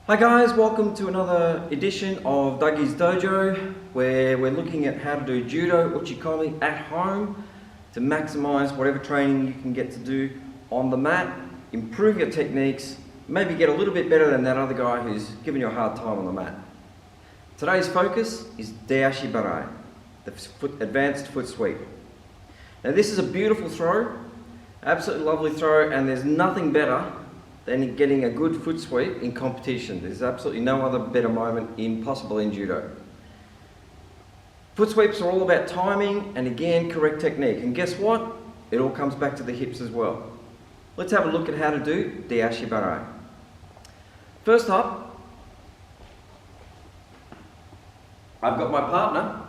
Hi guys, welcome to another edition of Dougie's Dojo, where we're looking at how to do judo uchikomi at home to maximize whatever training you can get to do on the mat, improve your techniques, maybe get a little bit better than that other guy who's giving you a hard time on the mat. Today's focus is de-ashi-barai, the advanced foot sweep. Now this is a beautiful throw, absolutely lovely throw, and there's nothing better than getting a good foot sweep in competition. There's absolutely no other better moment possible in judo. Foot sweeps are all about timing and again, correct technique. And guess what? It all comes back to the hips as well. Let's have a look at how to do de-ashi-barai. First up, I've got my partner.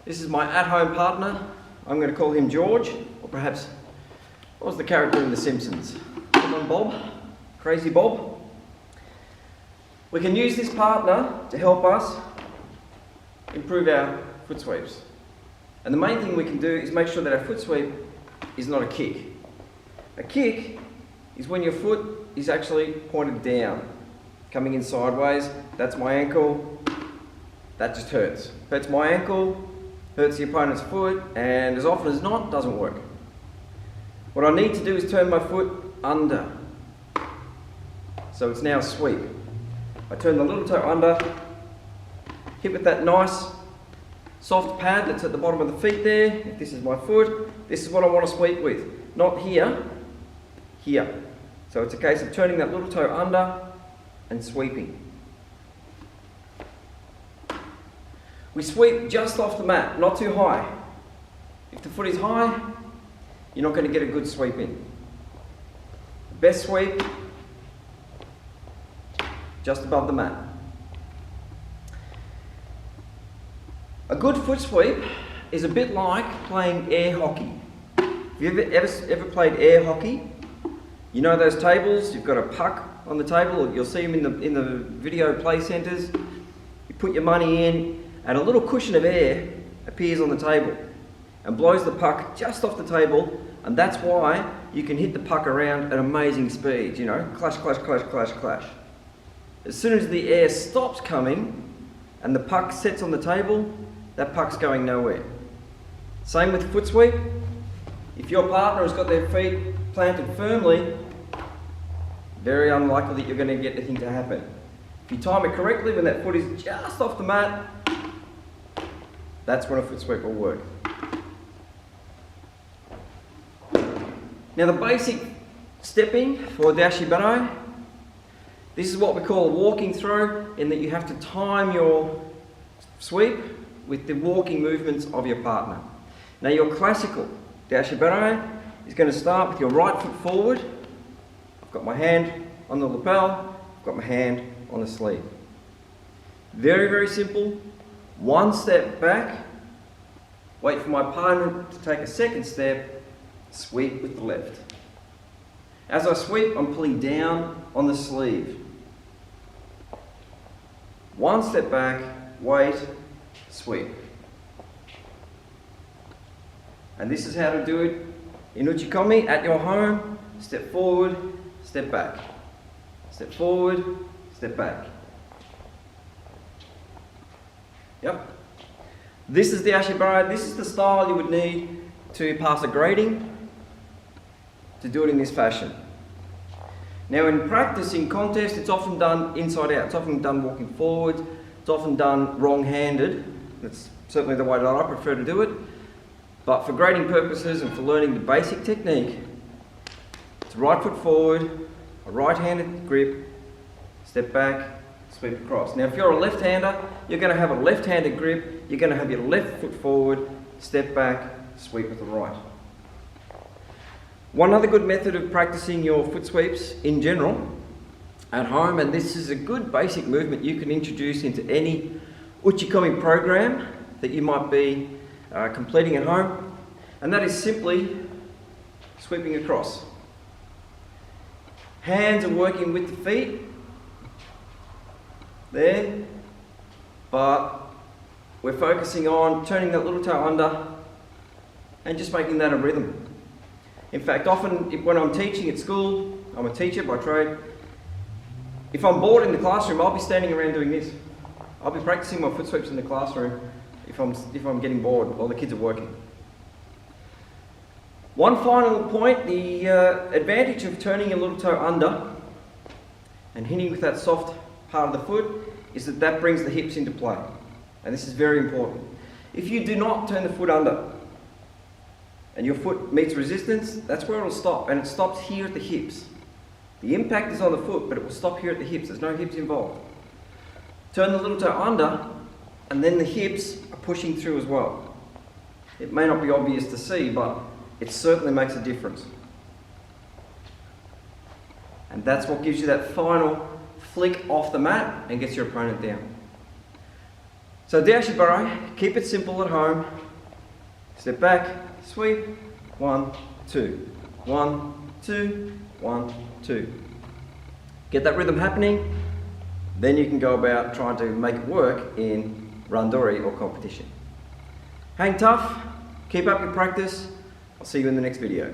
This is my at-home partner. I'm going to call him George, or perhaps, what was the character in The Simpsons? Come on, Bob. Crazy Bob. We can use this partner to help us improve our foot sweeps. And the main thing we can do is make sure that our foot sweep is not a kick. A kick is when your foot is actually pointed down, coming in sideways. That's my ankle. That just hurts. Hurts my ankle, hurts the opponent's foot, and as often as not, doesn't work. What I need to do is turn my foot under. So it's now a sweep. I turn the little toe under, hit with that nice soft pad that's at the bottom of the feet there. If this is my foot, this is what I want to sweep with. Not here, here. So it's a case of turning that little toe under and sweeping. We sweep just off the mat, not too high. If the foot is high, you're not going to get a good sweep in. Best sweep, just above the mat. A good foot sweep is a bit like playing air hockey. Have you ever played air hockey? You know those tables, you've got a puck on the table, you'll see them in the video play centres. You put your money in and a little cushion of air appears on the table and blows the puck just off the table, and that's why you can hit the puck around at amazing speeds, you know, clash, clash, clash, clash, clash. As soon as the air stops coming and the puck sets on the table, that puck's going nowhere. Same with foot sweep. If your partner has got their feet planted firmly, very unlikely that you're going to get anything to happen. If you time it correctly, when that foot is just off the mat, that's when a foot sweep will work. Now the basic stepping for de-ashi-barai, this is what we call a walking throw, in that you have to time your sweep with the walking movements of your partner. Now your classical de-ashi-barai is going to start with your right foot forward. I've got my hand on the lapel, I've got my hand on the sleeve. Very, very simple. One step back, wait for my partner to take a second step, sweep with the left. As I sweep, I'm pulling down on the sleeve. One step back, wait, sweep. And this is how to do it in uchikomi at your home. Step forward, step back. Step forward, step back. Yep. This is the de-ashi-barai. This is the style you would need to pass a grading, to do it in this fashion. Now in practice, in contest, it's often done inside out. It's often done walking forwards. It's often done wrong-handed. That's certainly the way that I prefer to do it. But for grading purposes and for learning the basic technique, it's right foot forward, a right-handed grip, step back, sweep across. Now if you're a left-hander, you're going to have a left-handed grip, you're going to have your left foot forward, step back, sweep with the right. One other good method of practicing your foot sweeps in general at home, and this is a good basic movement you can introduce into any uchikomi program that you might be completing at home, and that is simply sweeping across. Hands are working with the feet there, but we're focusing on turning that little toe under and just making that a rhythm. In fact, often when I'm teaching at school, I'm a teacher by trade, If I'm bored in the classroom, I'll be standing around doing this. I'll be practicing my foot sweeps in the classroom if I'm getting bored while the kids are working. One final point, the advantage of turning your little toe under and hitting with that soft part of the foot is that brings the hips into play. And this is very important. If you do not turn the foot under and your foot meets resistance, that's where it'll stop, and it stops here at the hips. The impact is on the foot, but it will stop here at the hips. There's no hips involved. Turn the little toe under, and then the hips are pushing through as well. It may not be obvious to see, but it certainly makes a difference. And that's what gives you that final flick off the mat and gets your opponent down. So de-ashi-barai, keep it simple at home. Step back, sweep, 1, 2, 1, 2, 1, 2. Get that rhythm happening, then you can go about trying to make it work in randori or competition. Hang tough, keep up your practice. I'll see you in the next video.